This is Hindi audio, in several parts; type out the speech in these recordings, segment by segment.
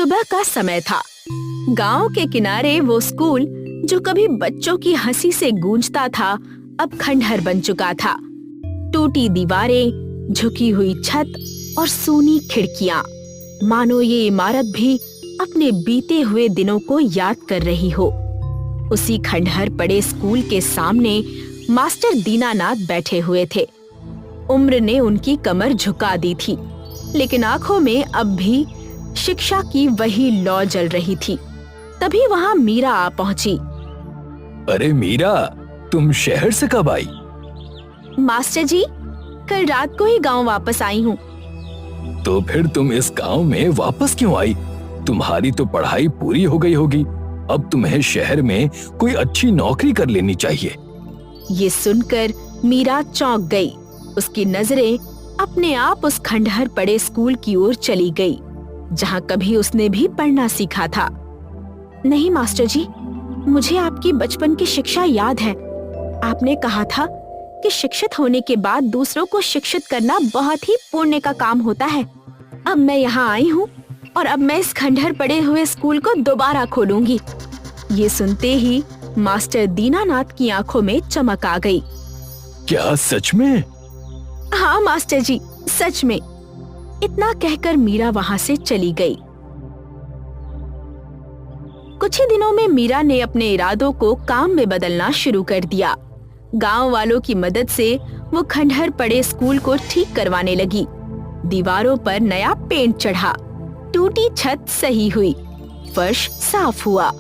सुबह का समय था। गांव के किनारे वो स्कूल जो कभी बच्चों की हंसी से गूंजता था, अब खंडहर बन चुका था। टूटी दीवारें, झुकी हुई छत और सूनी खिड़कियां, मानो ये इमारत भी अपने बीते हुए दिनों को याद कर रही हो। उसी खंडहर पड़े स्कूल के सामने मास्टर दीनानाथ बैठे हुए थे। उम्र ने उनकी कमर झुका दी थी, लेकिन आंखों में अब भी शिक्षा की वही लौ जल रही थी। तभी वहां मीरा आ पहुंची। अरे मीरा, तुम शहर से कब आई? मास्टर जी, कल रात को ही गांव वापस आई हूँ। तो फिर तुम इस गांव में वापस क्यों आई? तुम्हारी तो पढ़ाई पूरी हो गई होगी। अब तुम्हें शहर में कोई अच्छी नौकरी कर लेनी चाहिए। ये सुनकर मीरा चौंक गई। उसकी नजरें अपने आप उस खंडहर पड़े स्कूल की ओर चली गई, जहाँ कभी उसने भी पढ़ना सीखा था। नहीं मास्टर जी, मुझे आपकी बचपन की शिक्षा याद है। आपने कहा था कि शिक्षित होने के बाद दूसरों को शिक्षित करना बहुत ही पुण्य का काम होता है। अब मैं यहाँ आई हूँ और अब मैं इस खंडहर पड़े हुए स्कूल को दोबारा खोलूंगी। ये सुनते ही मास्टर दीनानाथ की आंखों में चमक आ गई। क्या सच में? हाँ मास्टर जी, सच में। इतना कहकर मीरा वहां से चली गई। कुछ ही दिनों में मीरा ने अपने इरादों को काम में बदलना शुरू कर दिया। गांव वालों की मदद से वो खंडहर पड़े स्कूल को ठीक करवाने लगी। दीवारों पर नया पेंट चढ़ा, टूटी छत सही हुई, फर्श साफ हुआ।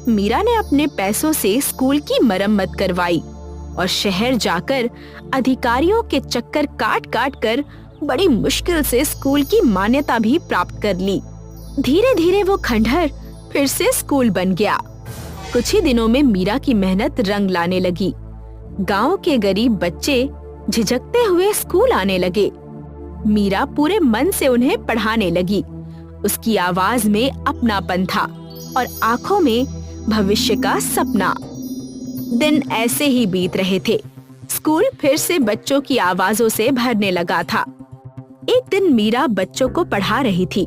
मीरा ने अपने पैसों से स्कूल की मरम्मत करवाई और शहर जाकर अधिकारियों के चक्कर काट काट कर बड़ी मुश्किल से स्कूल की मान्यता भी प्राप्त कर ली। धीरे धीरे वो खंडहर फिर से स्कूल बन गया। कुछ ही दिनों में मीरा की मेहनत रंग लाने लगी। गांव के गरीब बच्चे झिझकते हुए स्कूल आने लगे। मीरा पूरे मन से उन्हें पढ़ाने लगी। उसकी आवाज में अपनापन था और आंखों में भविष्य का सपना। दिन ऐसे ही बीत रहे थे। स्कूल फिर से बच्चों की आवाजों से भरने लगा था। एक दिन मीरा बच्चों को पढ़ा रही थी,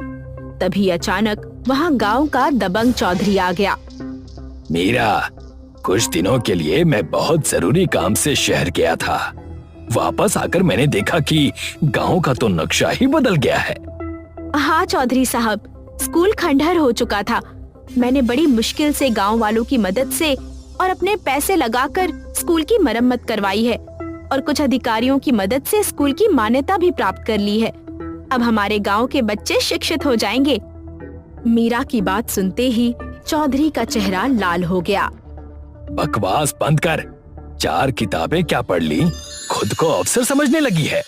तभी अचानक वहां गांव का दबंग चौधरी आ गया। मीरा, कुछ दिनों के लिए मैं बहुत जरूरी काम से शहर गया था। वापस आकर मैंने देखा कि गांव का तो नक्शा ही बदल गया है। हाँ चौधरी साहब, स्कूल खंडहर हो चुका था। मैंने बड़ी मुश्किल से गांव वालों की मदद से और अपने पैसे लगाकर स्कूल की मरम्मत करवाई है और कुछ अधिकारियों की मदद से स्कूल की मान्यता भी प्राप्त कर ली है। अब हमारे गांव के बच्चे शिक्षित हो जाएंगे। मीरा की बात सुनते ही चौधरी का चेहरा लाल हो गया। बकवास बंद कर। 4 किताबें क्या पढ़ ली, खुद को अफसर समझने लगी है।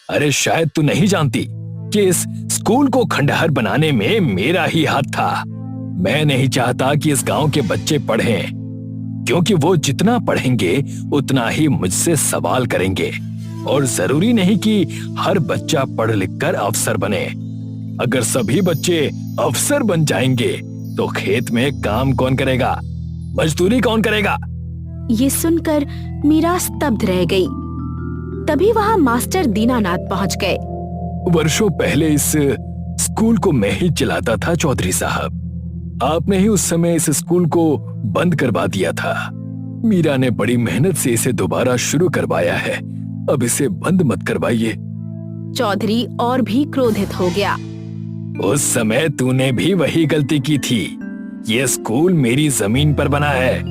अरे शायद तू नहीं जानती कि इस स्कूल को खंडहर बनाने में मेरा ही हाथ था। मैं नहीं चाहता कि इस गांव के बच्चे पढ़ें, क्योंकि वो जितना पढ़ेंगे उतना ही मुझसे सवाल करेंगे। और जरूरी नहीं कि हर बच्चा पढ़ लिख कर अफसर बने। अगर सभी बच्चे अफसर बन जाएंगे तो खेत में काम कौन करेगा, मजदूरी कौन करेगा? ये सुनकर मीरा स्तब्ध रह गई। तभी वहां मास्टर दीनानाथ पहुंच गए। वर्षों पहले इस स्कूल को मैं ही चलाता था चौधरी साहब। आपने ही उस समय इस स्कूल को बंद करवा दिया था। मीरा ने बड़ी मेहनत से इसे दोबारा शुरू करवाया है। अब इसे बंद मत करवाइए। चौधरी और भी क्रोधित हो गया। उस समय तूने भी वही गलती की थी। ये स्कूल मेरी जमीन पर बना है।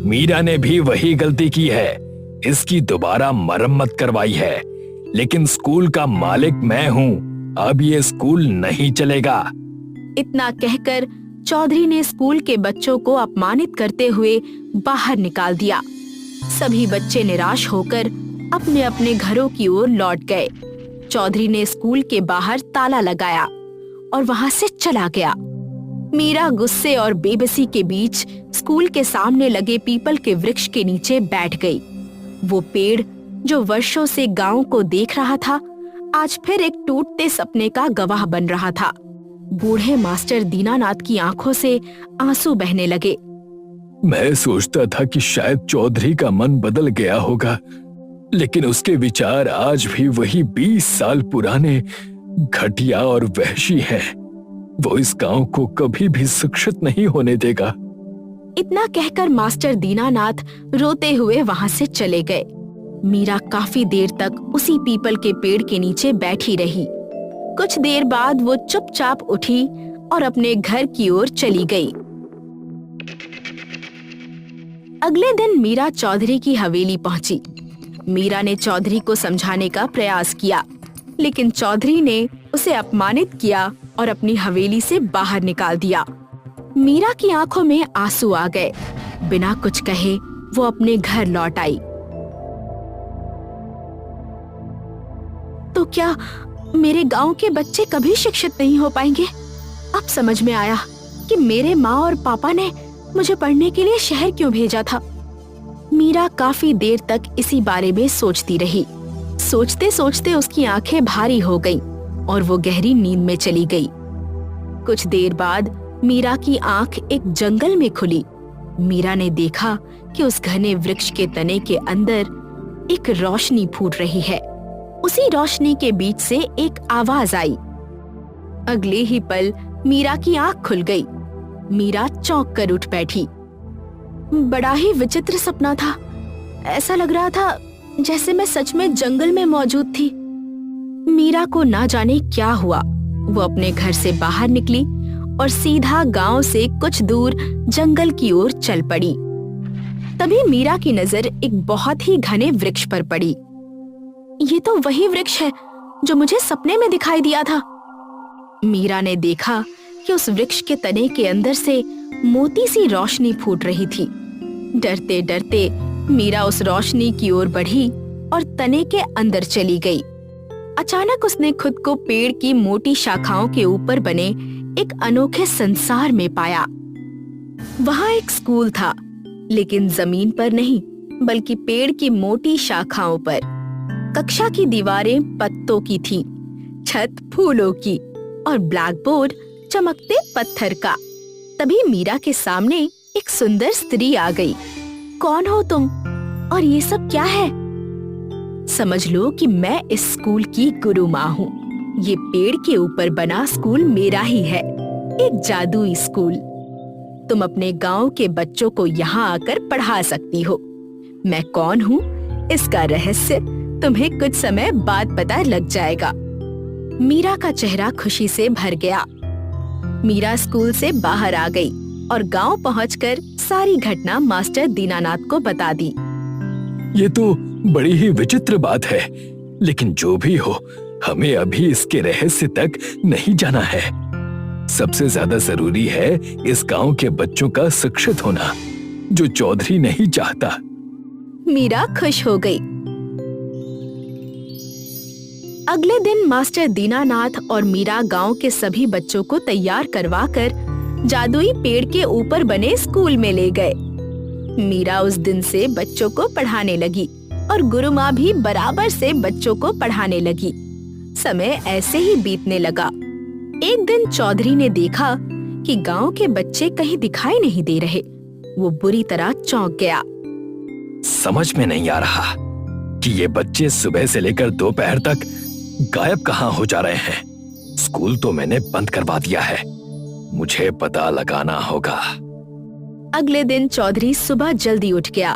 मीरा ने भी वही गलती की है, इसकी दोबारा मरम्मत करवाई है। लेकिन स्कूल का मालिक मैं हूँ। अब ये स्कूल नहीं चलेगा। इतना कहकर चौधरी ने स्कूल के बच्चों को अपमानित करते हुए बाहर निकाल दिया। सभी बच्चे निराश होकर अपने अपने घरों की ओर लौट गए। चौधरी ने स्कूल के बाहर ताला लगाया और वहां से चला गया। मीरा गुस्से और बेबसी के बीच स्कूल के सामने लगे पीपल के वृक्ष के नीचे बैठ गई। वो पेड़ जो वर्षों से गांव को देख रहा था, आज फिर एक टूटते सपने का गवाह बन रहा था। बूढ़े मास्टर दीनानाथ की आंखों से आंसू बहने लगे। मैं सोचता था कि शायद चौधरी का मन बदल गया होगा, लेकिन उसके विचार आज भी वही 20 साल पुराने, घटिया और वहशी हैं। वो इस गांव को कभी भी शिक्षित नहीं होने देगा। इतना कहकर मास्टर दीनानाथ रोते हुए वहां से चले गए। मीरा काफी देर तक उसी पीपल के पेड़ के नीचे बैठी रही। कुछ देर बाद वो चुपचाप उठी और अपने घर की ओर चली गई। अगले दिन मीरा चौधरी की हवेली पहुंची। मीरा ने चौधरी को समझाने का प्रयास किया, लेकिन चौधरी ने उसे अपमानित किया और अपनी हवेली से बाहर निकाल दिया। मीरा की आंखों में आंसू आ गए। बिना कुछ कहे वो अपने घर लौट आई। तो क्या मेरे गांव के बच्चे कभी शिक्षित नहीं हो पाएंगे? अब समझ में आया कि मेरे माँ और पापा ने मुझे पढ़ने के लिए शहर क्यों भेजा था। मीरा काफी देर तक इसी बारे में सोचती रही। सोचते सोचते उसकी आंखें भारी हो गईं और वो गहरी नींद में चली गई। कुछ देर बाद मीरा की आंख एक जंगल में खुली। मीरा ने देखा कि उस घने वृक्ष के तने के अंदर एक रोशनी फूट रही है। उसी रोशनी के बीच से एक आवाज आई। अगले ही पल मीरा की आंख खुल गई। मीरा चौंक कर उठ बैठी। बड़ा ही विचित्र सपना था। ऐसा लग रहा था जैसे मैं सच में जंगल में मौजूद थी। मीरा को ना जाने क्या हुआ। वो अपने घर से बाहर निकली और सीधा गांव से कुछ दूर जंगल की ओर चल पड़ी। तभी मीरा की नजर एक बहुत ही घने वृक्ष पर पड़ी। ये तो वही वृक्ष है जो मुझे सपने में दिखाई दिया था। मीरा ने देखा कि उस वृक्ष के तने के अंदर से मोती सी रोशनी फूट रही थी। डरते डरते मीरा उस रोशनी की ओर बढ़ी और तने के अंदर चली गई। अचानक उसने खुद को पेड़ की मोटी शाखाओं के ऊपर बने एक अनोखे संसार में पाया। वहां एक स्कूल था, लेकिन जमीन पर नहीं बल्कि पेड़ की मोटी शाखाओं पर। कक्षा की दीवारें पत्तों की थीं, छत फूलों की और ब्लैक बोर्ड चमकते पत्थर का। तभी मीरा के सामने एक सुंदर स्त्री आ गई। कौन हो तुम और ये सब क्या है? समझ लो कि मैं इस स्कूल की गुरु माँ हूँ। ये पेड़ के ऊपर बना स्कूल मेरा ही है, एक जादुई स्कूल। तुम अपने गांव के बच्चों को यहाँ आकर पढ़ा सकती हो। मैं कौन हूँ इसका रहस्य तुम्हें कुछ समय बाद पता लग जाएगा। मीरा का चेहरा खुशी से भर गया। मीरा स्कूल से बाहर आ गई और गांव पहुंचकर सारी घटना मास्टर दीनानाथ को बता दी। ये तो बड़ी ही विचित्र बात है, लेकिन जो भी हो, हमें अभी इसके रहस्य तक नहीं जाना है। सबसे ज्यादा जरूरी है इस गांव के बच्चों का शिक्षित होना, जो चौधरी नहीं चाहता। मीरा खुश हो गई। अगले दिन मास्टर दीनानाथ और मीरा गांव के सभी बच्चों को तैयार करवाकर जादुई पेड़ के ऊपर बने स्कूल में ले गए। मीरा उस दिन से बच्चों को पढ़ाने लगी और गुरु माँ भी बराबर से बच्चों को पढ़ाने लगी। समय ऐसे ही बीतने लगा। एक दिन चौधरी ने देखा कि गांव के बच्चे कहीं दिखाई नहीं दे रहे। वो बुरी तरह चौंक गया। समझ में नहीं आ रहा कि ये बच्चे सुबह से लेकर दोपहर तक गायब कहाँ हो जा रहे हैं। स्कूल तो मैंने बंद करवा दिया है, मुझे पता लगाना होगा। अगले दिन चौधरी सुबह जल्दी उठ गया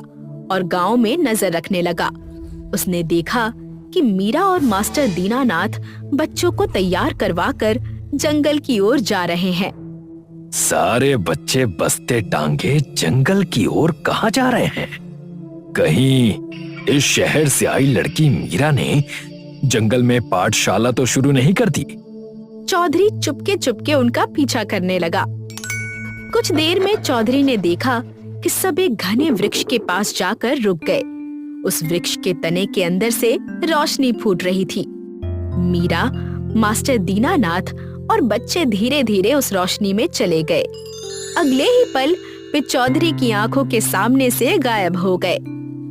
और गांव में नजर रखने लगा। उसने देखा कि मीरा और मास्टर दीनानाथ बच्चों को तैयार करवाकर जंगल की ओर जा रहे हैं। सारे बच्चे बस्ते टांगे जंगल की ओर कहाँ जा रहे हैं? कहीं इस शहर से आई लड़की मीरा ने जंगल में पाठशाला तो शुरू नहीं कर दी? चौधरी चुपके चुपके उनका पीछा करने लगा। कुछ देर में चौधरी ने देखा कि सब एक घने वृक्ष के पास जाकर रुक गए। उस वृक्ष के तने के अंदर से रोशनी फूट रही थी। मीरा, मास्टर दीनानाथ और बच्चे धीरे धीरे उस रोशनी में चले गए। अगले ही पल वे चौधरी की आंखों के सामने से गायब हो गए।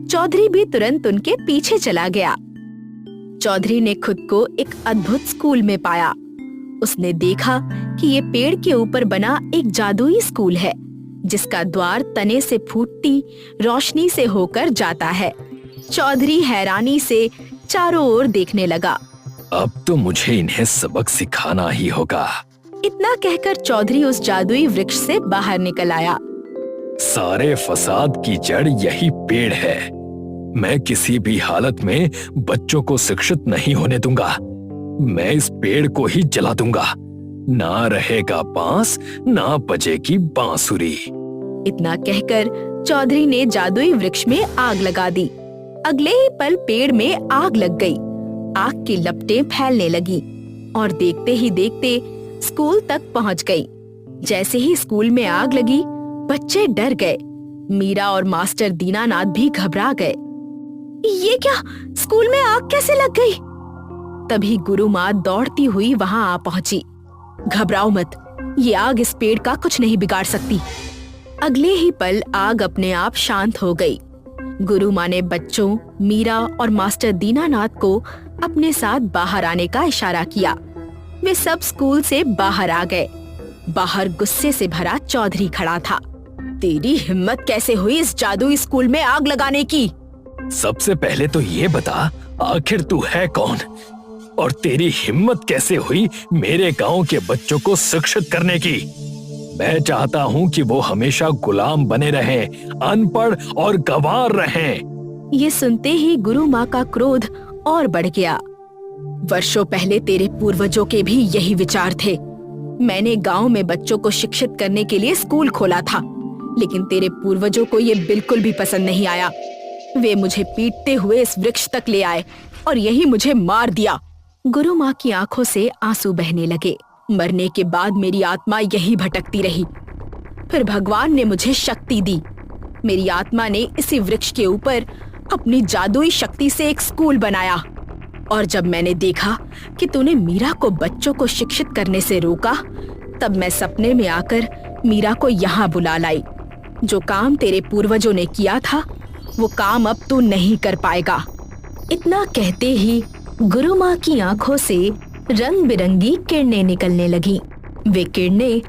चौधरी भी तुरंत उनके पीछे चला गया। चौधरी ने खुद को एक अद्भुत स्कूल में पाया। उसने देखा कि ये पेड़ के ऊपर बना एक जादुई स्कूल है, जिसका द्वार तने से फूटती रोशनी से होकर जाता है। चौधरी हैरानी से चारों ओर देखने लगा। अब तो मुझे इन्हें सबक सिखाना ही होगा। इतना कहकर चौधरी उस जादुई वृक्ष से बाहर निकल आया। सारे फसाद की जड़ यही पेड़ है। मैं किसी भी हालत में बच्चों को शिक्षित नहीं होने दूंगा। मैं इस पेड़ को ही जला दूंगा। ना रहेगा बांस, ना बजेगी बांसुरी। इतना कहकर चौधरी ने जादुई वृक्ष में आग लगा दी। अगले ही पल पेड़ में आग लग गई। आग की लपटें फैलने लगी और देखते ही देखते स्कूल तक पहुंच गई। जैसे ही स्कूल में आग लगी, बच्चे डर गए। मीरा और मास्टर दीनानाथ भी घबरा गए। ये क्या, स्कूल में आग कैसे लग गई? तभी गुरु माँ दौड़ती हुई वहां आ पहुंची। घबराओ मत, ये आग इस पेड़ का कुछ नहीं बिगाड़ सकती। अगले ही पल आग अपने आप शांत हो गई। गुरु माँ ने बच्चों, मीरा और मास्टर दीनानाथ को अपने साथ बाहर आने का इशारा किया। वे सब स्कूल से बाहर आ गए। बाहर गुस्से से भरा चौधरी खड़ा था। तेरी हिम्मत कैसे हुई इस जादुई स्कूल में आग लगाने की? सबसे पहले तो ये बता, आखिर तू है कौन और तेरी हिम्मत कैसे हुई मेरे गांव के बच्चों को शिक्षित करने की? मैं चाहता हूँ कि वो हमेशा गुलाम बने रहें, अनपढ़ और गंवार रहें। ये सुनते ही गुरु माँ का क्रोध और बढ़ गया। वर्षों पहले तेरे पूर्वजों के भी यही विचार थे। मैंने गांव में बच्चों को शिक्षित करने के लिए स्कूल खोला था, लेकिन तेरे पूर्वजों को ये बिल्कुल भी पसंद नहीं आया। वे मुझे पीटते हुए इस वृक्ष तक ले आए और यही मुझे मार दिया। गुरु माँ की आंखों से आंसू बहने लगे। मरने के बाद मेरी आत्मा यही भटकती रही। फिर भगवान ने मुझे शक्ति दी। मेरी आत्मा ने इसी वृक्ष के ऊपर अपनी जादुई शक्ति से एक स्कूल बनाया। और जब मैंने देखा कि तूने मीरा को बच्चों को शिक्षित करने से रोका, तब मैं सपने में आकर मीरा को यहाँ बुला लाई। जो काम तेरे पूर्वजों ने किया था, वो काम अब तू नहीं कर पाएगा। इतना कहते ही गुरु माँ की आंखों से रंग बिरंगी किरणें निकलने लगी। वे किरणें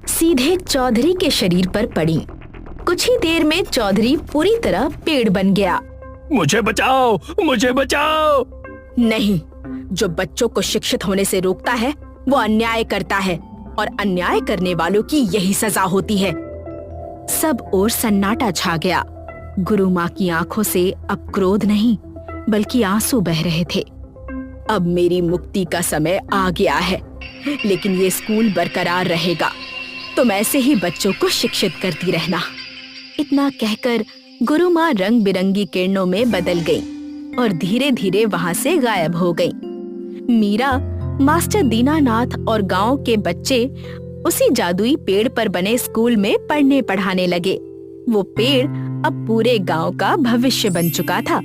सीधे चौधरी के शरीर पर पड़ी। कुछ ही देर में चौधरी पूरी तरह पेड़ बन गया। मुझे बचाओ, मुझे बचाओ। नहीं, जो बच्चों को शिक्षित होने से रोकता है वो अन्याय करता है, और अन्याय करने वालों की यही सजा होती है। सब ओर सन्नाटा छा गया। गुरु माँ की आंखों से अब क्रोध नहीं बल्कि आंसू बह रहे थे। अब मेरी मुक्ति का समय आ गया है, लेकिन ये स्कूल बरकरार रहेगा। तुम ऐसे ही बच्चों को शिक्षित करती रहना। इतना कहकर गुरु माँ रंग बिरंगी किरणों में बदल गई और धीरे धीरे वहां से गायब हो गई। मीरा, मास्टर दीनानाथ और गांव के बच्चे उसी जादुई पेड़ पर बने स्कूल में पढ़ने पढ़ाने लगे। वो पेड़ अब पूरे गांव का भविष्य बन चुका था।